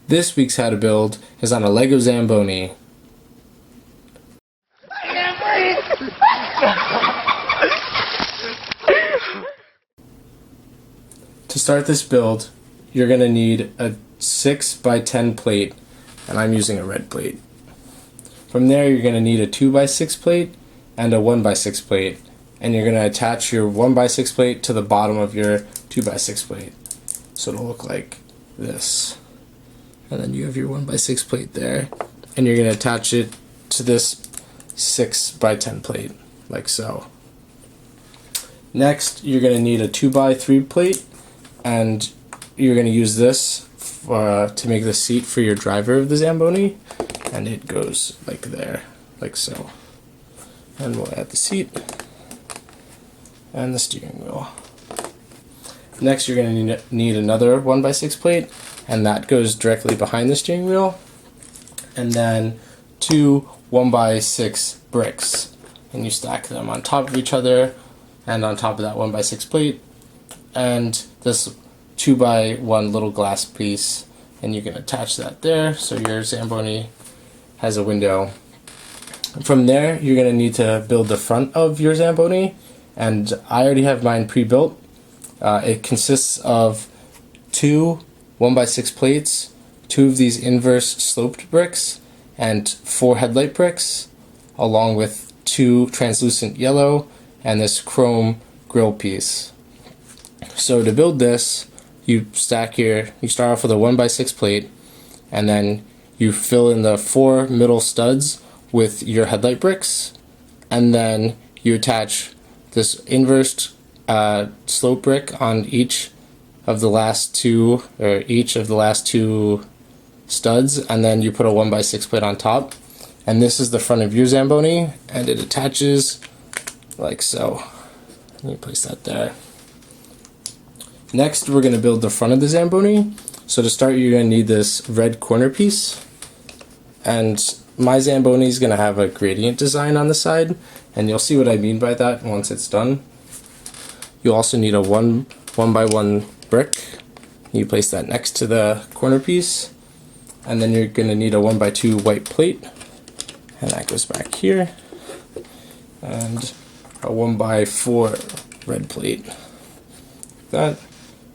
This week's how to build is on a LEGO Zamboni. To start this build, you're going to need a 6x10 plate, and I'm using a red plate. From there, you're going to need a 2x6 plate and a 1x6 plate, and you're going to attach your 1x6 plate to the bottom of your 2x6 plate. So it'll look like this. And then you have your 1x6 plate there, and you're going to attach it to this 6x10 plate, like so. Next, you're going to need a 2x3 plate, and you're going to use this to make the seat for your driver of the Zamboni, and it goes like there, like so. And we'll add the seat and the steering wheel. Next, you're going to need another 1x6 plate, and that goes directly behind the steering wheel, and then two 1x6 bricks, and you stack them on top of each other and on top of that 1x6 plate, and this 2x1 little glass piece, and you can attach that there so your Zamboni has a window. From there, you're going to need to build the front of your Zamboni, and I already have mine pre-built. It consists of two 1x6 plates, two of these inverse sloped bricks, and 4 headlight bricks, along with 2 translucent yellow and this chrome grill piece. So to build this, you start off with a 1x6 plate, and then you fill in the 4 middle studs with your headlight bricks, and then you attach this inverse slope brick on each of the last two studs, and then you put a 1x6 plate on top. And this is the front of your Zamboni, and it attaches like so. Let me place that there. Next, we're going to build the front of the Zamboni. So to start, you're going to need this red corner piece, and my Zamboni is going to have a gradient design on the side, and you'll see what I mean by that once it's done. You'll also need a 1x1 brick. You place that next to the corner piece, and then you're going to need a 1x2 white plate, and that goes back here, and a 1x4 red plate, like that.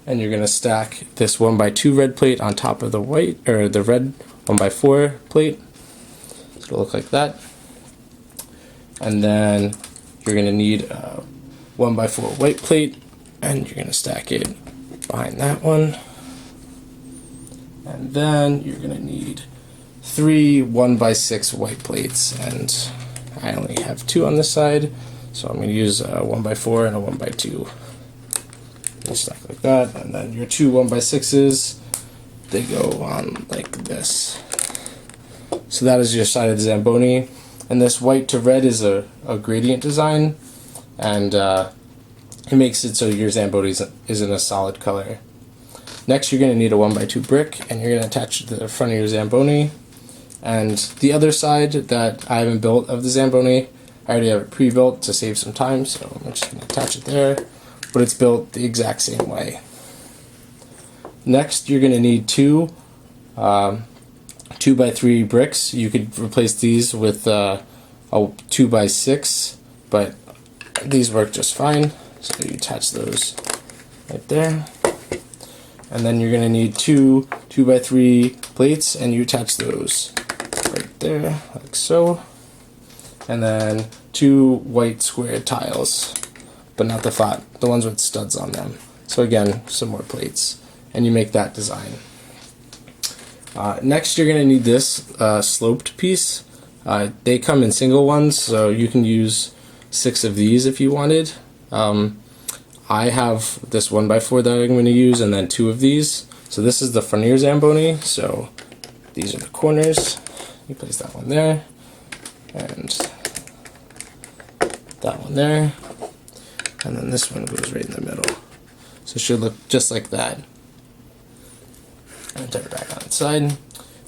And you're going to stack this 1x2 red plate on top of the white, or the red 1x4 plate. So it'll look like that. And then you're going to need a 1x4 white plate, and you're going to stack it behind that one. And then you're going to need 3 1x6 white plates, and I only have 2 on this side, so I'm going to use a 1x4 and a 1x2. You stack like that, and then your 2 1x6s, they go on like this. So that is your side of the Zamboni, and this white to red is a gradient design, and it makes it so your Zamboni isn't a solid color. Next, you're going to need a 1x2 brick, and you're going to attach it to the front of your Zamboni. And the other side that I haven't built of the Zamboni, I already have it pre-built to save some time, so I'm just going to attach it there. But it's built the exact same way. Next, you're going to need 2 2x3 bricks. You could replace these with a 2x6, but these work just fine. So you attach those right there. And then you're going to need 2 2x3 plates, and you attach those right there, like so. And then 2 white square tiles, but not the flat, the ones with studs on them. So again, some more plates, and you make that design. Next, you're going to need this sloped piece. They come in single ones, so you can use 6 of these if you wanted. I have this 1x4 that I'm going to use, and then 2 of these. So this is the front of your Zamboni, so these are the corners. You place that one there, and that one there, and then this one goes right in the middle. So it should look just like that. And turn it back on its side.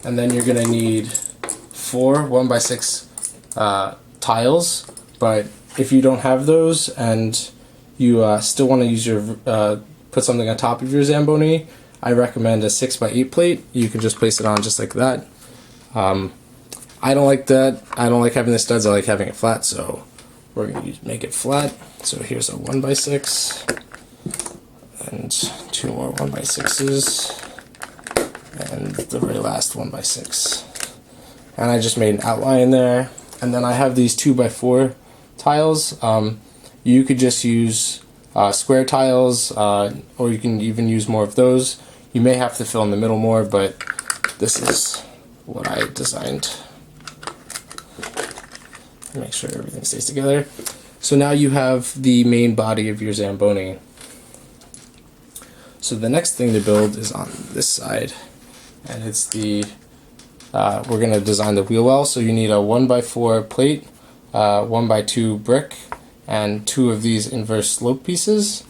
And then you're going to need 4 1x6 tiles, but if you don't have those and you still want to use your put something on top of your Zamboni, I recommend a 6x8 plate. You can just place it on just like that. I don't like that. I don't like having the studs. I like having it flat, so we're going to make it flat. So here's a 1x6 and 2 more 1x6s and the very last 1x6. And I just made an outline there. And then I have these 2x4 tiles. You could just use square tiles, or you can even use more of those. You may have to fill in the middle more, but this is what I designed. Make sure everything stays together. So now you have the main body of your Zamboni. So the next thing to build is on this side, and it's the we're going to design the wheel well. So you need a 1x4 plate, 1x2 brick, and 2 of these inverse slope pieces.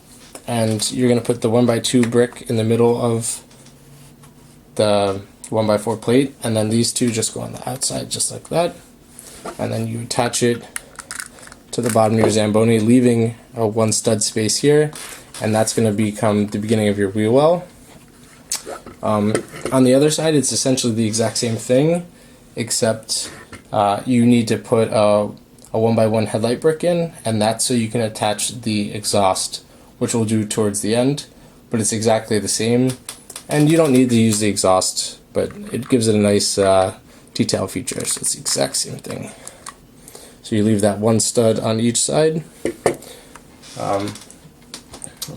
And you're going to put the 1x2 brick in the middle of the 1x4 plate, and then these 2 just go on the outside just like that. And then you attach it to the bottom of your Zamboni, leaving a 1 stud space here, and that's going to become the beginning of your wheel well. On the other side, it's essentially the exact same thing, except you need to put a 1x1 headlight brick in, and that's so you can attach the exhaust, which we'll do towards the end, but it's exactly the same. And you don't need to use the exhaust, but it gives it a nice detail feature, so it's the exact same thing. So you leave that 1 stud on each side.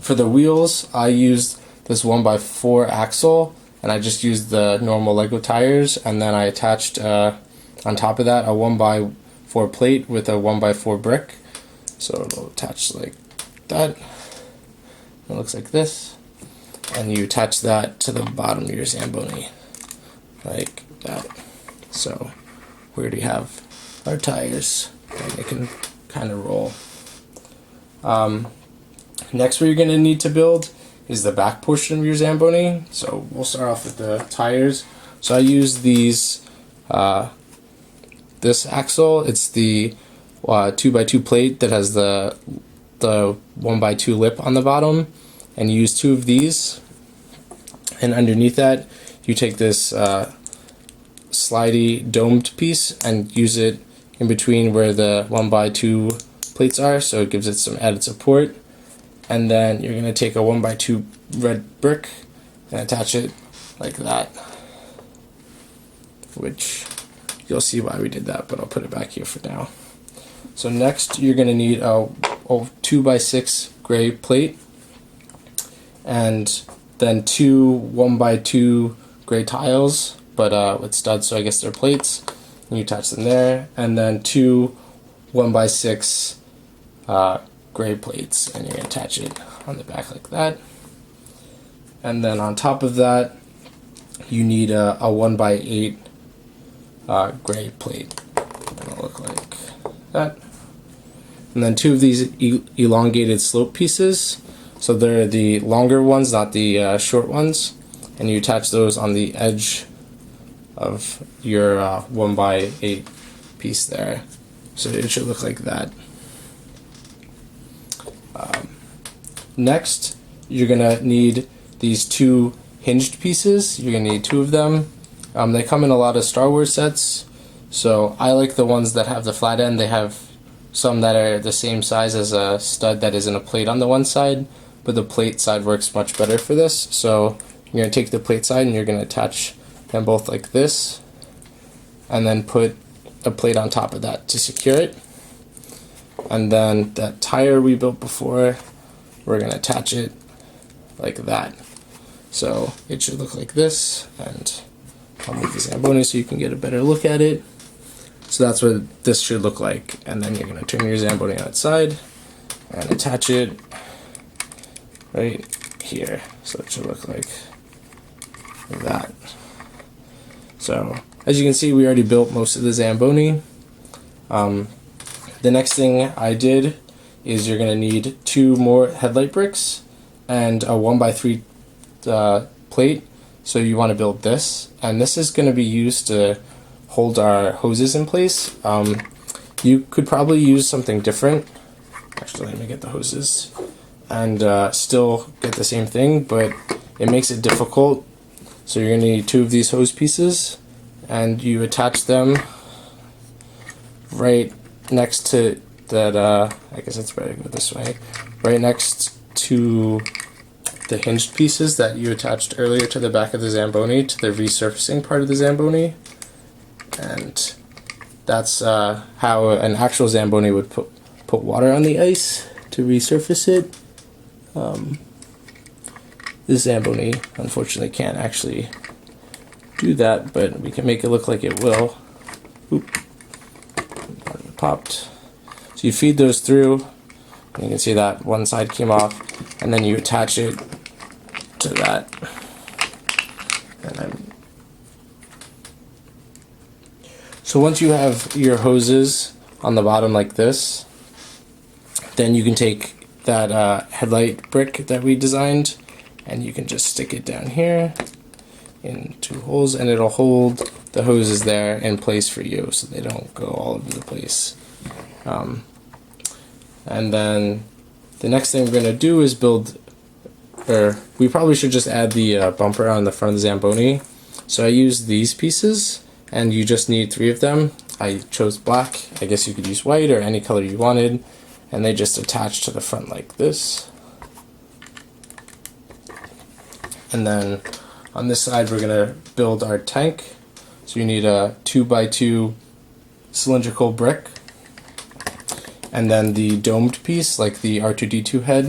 For the wheels, I used this 1x4 axle, and I just used the normal LEGO tires, and then I attached on top of that a 1x4 plate with a 1x4 brick. So it'll attach like that. It looks like this, and you attach that to the bottom of your Zamboni like that. So we already have our tires, and they can kind of roll. Next, what you're going to need to build is the back portion of your Zamboni. So we'll start off with the tires. So I use these, this axle. It's the 2x2 plate that has the 1x2 lip on the bottom, and you use 2 of these. And underneath that, you take this slidey domed piece and use it in between where the 1x2 plates are, so it gives it some added support. And then you're going to take a 1x2 red brick and attach it like that, which you'll see why we did that, but I'll put it back here for now. So next you're going to need a 2x6 gray plate, and then 2 1x2 gray tiles, but with studs, so I guess they're plates, and you attach them there, and then 2 1x6 gray plates, and you're going to attach it on the back like that. And then on top of that, you need a 1x8 gray plate. It'll look like that. And then 2 of these elongated slope pieces. So they're the longer ones, not the short ones. And you attach those on the edge of your 1x8 piece there. So it should look like that. Next, you're going to need these 2 hinged pieces. You're going to need 2 of them. They come in a lot of Star Wars sets, so I like the ones that have the flat end. They have some that are the same size as a stud that isn't a plate on the one side, but the plate side works much better for this. So you're going to take the plate side and you're going to attach them both like this, and then put a plate on top of that to secure it. And then that tire we built before, we're going to attach it like that. So it should look like this, and I'll move the Zamboni so you can get a better look at it. So that's what this should look like, and then you're going to turn your Zamboni on its side and attach it right here. So it should look like that. So as you can see, we already built most of the Zamboni. The next thing I did is you're going to need 2 more headlight bricks and a 1x3 plate. So you want to build this, and this is going to be used to hold our hoses in place. You could probably use something different. Actually, let me get the hoses and still get the same thing, but it makes it difficult. So you're going to need 2 of these hose pieces, and you attach them right next to that, I guess it's better to go this way, right next to the hinged pieces that you attached earlier to the back of the Zamboni, to the resurfacing part of the Zamboni. And that's how an actual Zamboni would put water on the ice to resurface it. This Zamboni unfortunately can't actually do that, but we can make it look like it will. Oop. Popped. So you feed those through, and you can see that one side came off, and then you attach it to that. And then, so once you have your hoses on the bottom like this, then you can take that headlight brick that we designed, and you can just stick it down here in 2 holes, and it'll hold the hoses there in place for you so they don't go all over the place. And then the next thing we're going to do is build, or we probably should just add the bumper on the front of the Zamboni. So I used these pieces, and you just need 3 of them. I chose black. I guess you could use white or any color you wanted, and they just attach to the front like this. And then on this side we're going to build our tank. So you need a 2x2 cylindrical brick, and then the domed piece like the R2-D2 head,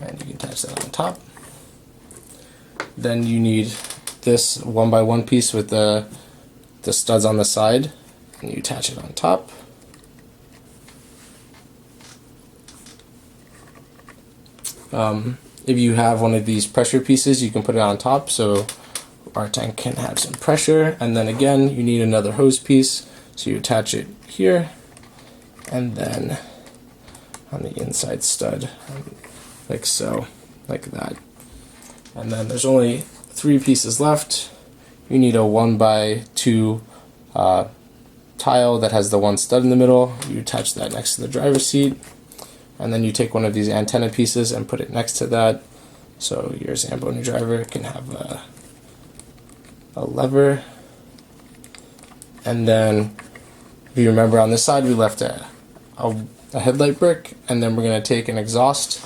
and you can attach that on top. Then you need this 1x1 piece with the studs on the side, and you attach it on top. If you have one of these pressure pieces, you can put it on top so our tank can have some pressure. And then again, you need another hose piece, so you attach it here, and then on the inside stud, like so, like that. And then there's only 3 pieces left. You need a 1x2 tile that has the 1 stud in the middle. You attach that next to the driver's seat, and then you take one of these antenna pieces and put it next to that, so your Zamboni driver can have a lever. And then, if you remember, on this side we left a headlight brick, and then we're going to take an exhaust.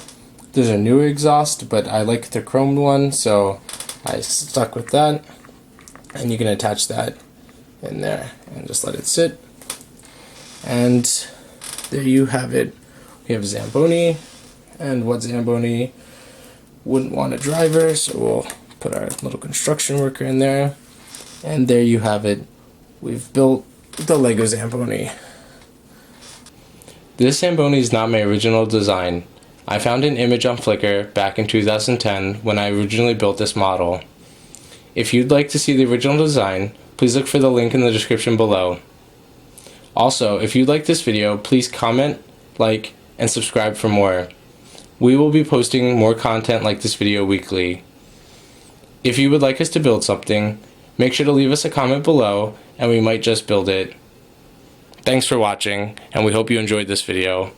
There's a new exhaust, but I like the chromed one, so I stuck with that. And you can attach that in there and just let it sit. And there you have it. We have a Zamboni, and what Zamboni wouldn't want a driver, so we'll put our little construction worker in there. And there you have it. We've built the LEGO Zamboni. This Zamboni is not my original design. I found an image on Flickr back in 2010 when I originally built this model. If you'd like to see the original design, please look for the link in the description below. Also, if you like this video, please comment, like, and subscribe for more. We will be posting more content like this video weekly. If you would like us to build something, make sure to leave us a comment below and we might just build it. Thanks for watching, and we hope you enjoyed this video.